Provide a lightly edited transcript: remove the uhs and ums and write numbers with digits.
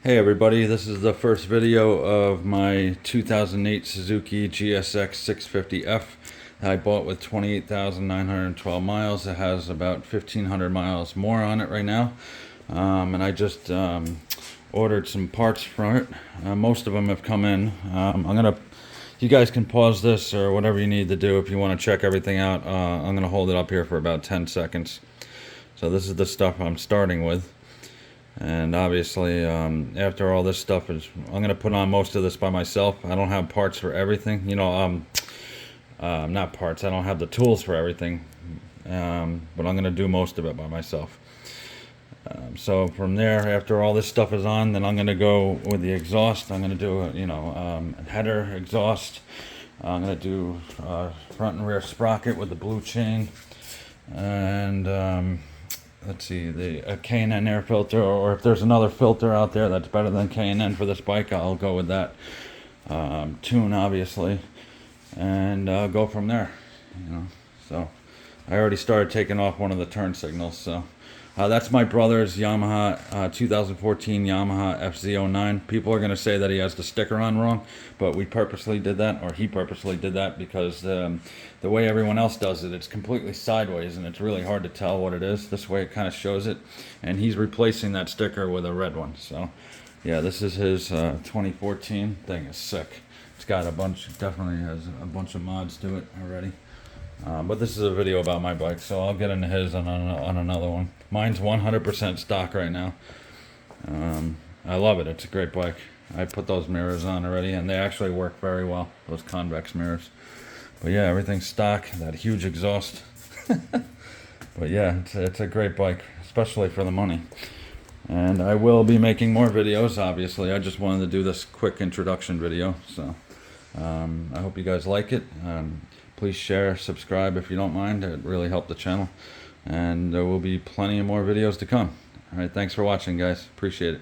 Hey everybody, this is the first video of my 2008 Suzuki GSX650F that I bought with 28,912 miles. It has about 1,500 miles more on it right now. And I just ordered some parts from it. Most of them have come in. You guys can pause this or whatever you need to do if you want to check everything out. I'm gonna hold it up here for about 10 seconds. So this is the stuff I'm starting with. And obviously, after all this stuff I'm going to put on most of this by myself. I don't have parts for everything. Not parts. I don't have the tools for everything. But I'm going to do most of it by myself. So from there, after all this stuff is on, then I'm going to go with the exhaust. I'm going to do, a header exhaust. I'm going to do front and rear sprocket with the blue chain. And let's see, the K&N air filter, or if there's another filter out there that's better than K&N for this bike, I'll go with that. Tune, obviously, and go from there. So I already started taking off one of the turn signals. So that's my brother's Yamaha 2014 Yamaha FZ09. People are going to say that he has the sticker on wrong, but we purposely did that, or he purposely did that, because the way everyone else does it, it's completely sideways and it's really hard to tell what it is. This way it kind of shows it, and he's replacing that sticker with a red one. So yeah, this is his 2014 thing. Is sick. It's got definitely has a bunch of mods to it already. But this is a video about my bike, so I'll get into his on another one. Mine's 100% stock right now. I love it. It's a great bike. I put those mirrors on already, and they actually work very well, those convex mirrors. But yeah, everything's stock, that huge exhaust. But yeah, it's a great bike, especially for the money. And I will be making more videos, obviously. I just wanted to do this quick introduction video, so I hope you guys like it. Please share, subscribe if you don't mind. It really helped the channel. And there will be plenty of more videos to come. All right, thanks for watching, guys. Appreciate it.